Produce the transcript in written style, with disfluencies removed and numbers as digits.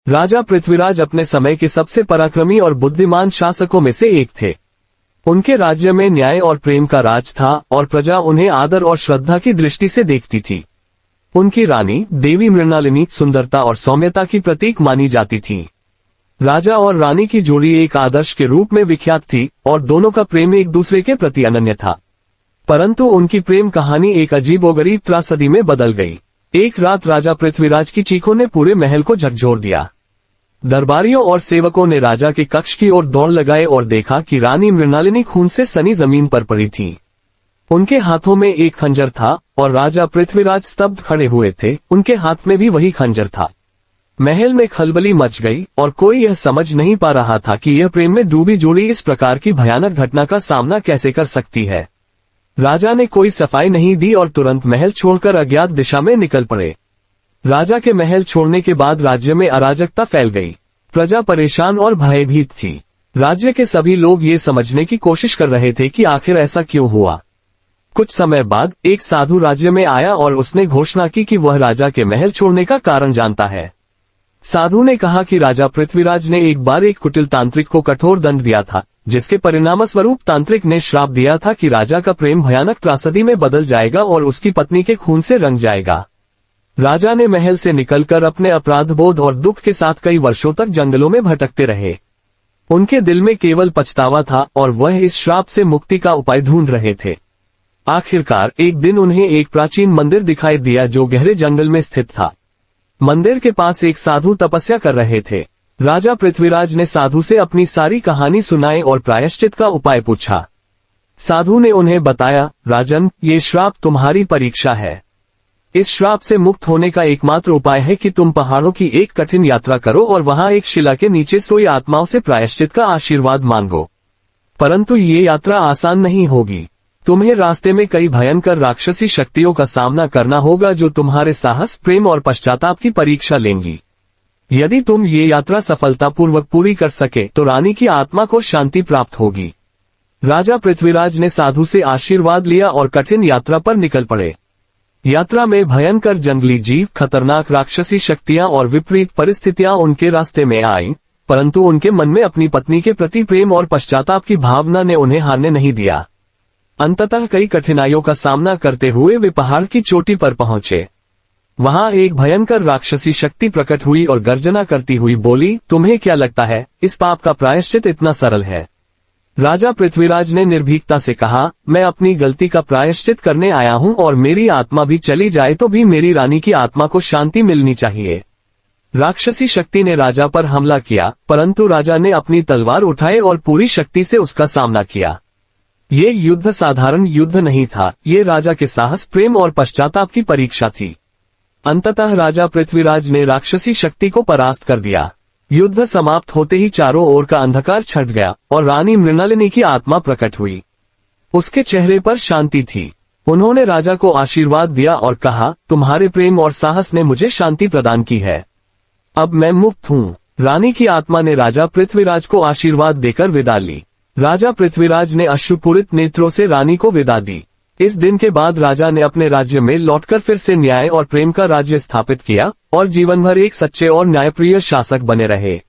राजा पृथ्वीराज अपने समय के सबसे पराक्रमी और बुद्धिमान शासकों में से एक थे। उनके राज्य में न्याय और प्रेम का राज था और प्रजा उन्हें आदर और श्रद्धा की दृष्टि से देखती थी। उनकी रानी देवी मृणालिनी सुंदरता और सौम्यता की प्रतीक मानी जाती थी। राजा और रानी की जोड़ी एक आदर्श के रूप में विख्यात थी और दोनों का प्रेम एक दूसरे के प्रति अनन्य था। परंतु उनकी प्रेम कहानी एक अजीबोगरीब त्रासदी में बदल गई। एक रात राजा पृथ्वीराज की चीखों ने पूरे महल को झकझोर दिया। दरबारियों और सेवकों ने राजा के कक्ष की ओर दौड़ लगाए और देखा कि रानी मृणालिनी खून से सनी जमीन पर पड़ी थी। उनके हाथों में एक खंजर था और राजा पृथ्वीराज स्तब्ध खड़े हुए थे। उनके हाथ में भी वही खंजर था। महल में खलबली मच गई और कोई यह समझ नहीं पा रहा था कि यह प्रेम में डूबी जोड़ी इस प्रकार की भयानक घटना का सामना कैसे कर सकती है। राजा ने कोई सफाई नहीं दी और तुरंत महल छोड़कर अज्ञात दिशा में निकल पड़े। राजा के महल छोड़ने के बाद राज्य में अराजकता फैल गई। प्रजा परेशान और भयभीत थी। राज्य के सभी लोग ये समझने की कोशिश कर रहे थे कि आखिर ऐसा क्यों हुआ। कुछ समय बाद एक साधु राज्य में आया और उसने घोषणा की कि वह राजा के महल छोड़ने का कारण जानता है। साधु ने कहा कि राजा पृथ्वीराज ने एक बार एक कुटिल तांत्रिक को कठोर दंड दिया था, जिसके परिणामस्वरूप तांत्रिक ने श्राप दिया था कि राजा का प्रेम भयानक त्रासदी में बदल जाएगा और उसकी पत्नी के खून से रंग जाएगा। राजा ने महल से निकलकर अपने अपराधबोध और दुख के साथ कई वर्षों तक जंगलों में भटकते रहे। उनके दिल में केवल पछतावा था और वह इस श्राप से मुक्ति का उपाय ढूंढ रहे थे। आखिरकार एक दिन उन्हें एक प्राचीन मंदिर दिखाई दिया जो गहरे जंगल में स्थित था। मंदिर के पास एक साधु तपस्या कर रहे थे। राजा पृथ्वीराज ने साधु से अपनी सारी कहानी सुनाई और प्रायश्चित का उपाय पूछा। साधु ने उन्हें बताया, राजन, ये श्राप तुम्हारी परीक्षा है। इस श्राप से मुक्त होने का एकमात्र उपाय है कि तुम पहाड़ों की एक कठिन यात्रा करो और वहां एक शिला के नीचे सोई आत्माओं से प्रायश्चित का आशीर्वाद मांगो। परंतु ये यात्रा आसान नहीं होगी। तुम्हें रास्ते में कई भयंकर राक्षसी शक्तियों का सामना करना होगा जो तुम्हारे साहस, प्रेम और पश्चाताप की परीक्षा लेंगी। यदि तुम ये यात्रा सफलतापूर्वक पूरी कर सके तो रानी की आत्मा को शांति प्राप्त होगी। राजा पृथ्वीराज ने साधु से आशीर्वाद लिया और कठिन यात्रा पर निकल पड़े। यात्रा में भयंकर जंगली जीव, खतरनाक राक्षसी शक्तियां और विपरीत परिस्थितियां उनके रास्ते में आईं, परंतु उनके मन में अपनी पत्नी के प्रति प्रेम और पश्चाताप की भावना ने उन्हें हारने नहीं दिया। अंततः कई कठिनाइयों का सामना करते हुए वे पहाड़ की चोटी पर पहुंचे। वहां एक भयंकर राक्षसी शक्ति प्रकट हुई और गर्जना करती हुई बोली, तुम्हें क्या लगता है इस पाप का प्रायश्चित इतना सरल है? राजा पृथ्वीराज ने निर्भीकता से कहा, मैं अपनी गलती का प्रायश्चित करने आया हूं और मेरी आत्मा भी चली जाए तो भी मेरी रानी की आत्मा को शांति मिलनी चाहिए। राक्षसी शक्ति ने राजा पर हमला किया, परंतु राजा ने अपनी तलवार उठाई और पूरी शक्ति से उसका सामना किया। ये युद्ध साधारण युद्ध नहीं था, ये राजा के साहस, प्रेम और पश्चाताप की परीक्षा थी। अंततः राजा पृथ्वीराज ने राक्षसी शक्ति को परास्त कर दिया। युद्ध समाप्त होते ही चारों ओर का अंधकार छट गया और रानी मृणालिनी की आत्मा प्रकट हुई। उसके चेहरे पर शांति थी। उन्होंने राजा को आशीर्वाद दिया और कहा, तुम्हारे प्रेम और साहस ने मुझे शांति प्रदान की है। अब मैं मुक्त हूँ। रानी की आत्मा ने राजा पृथ्वीराज को आशीर्वाद देकर विदा ली। राजा पृथ्वीराज ने अश्रुपूरित नेत्रों से रानी को विदा दी। इस दिन के बाद राजा ने अपने राज्य में लौटकर फिर से न्याय और प्रेम का राज्य स्थापित किया और जीवन भर एक सच्चे और न्यायप्रिय शासक बने रहे।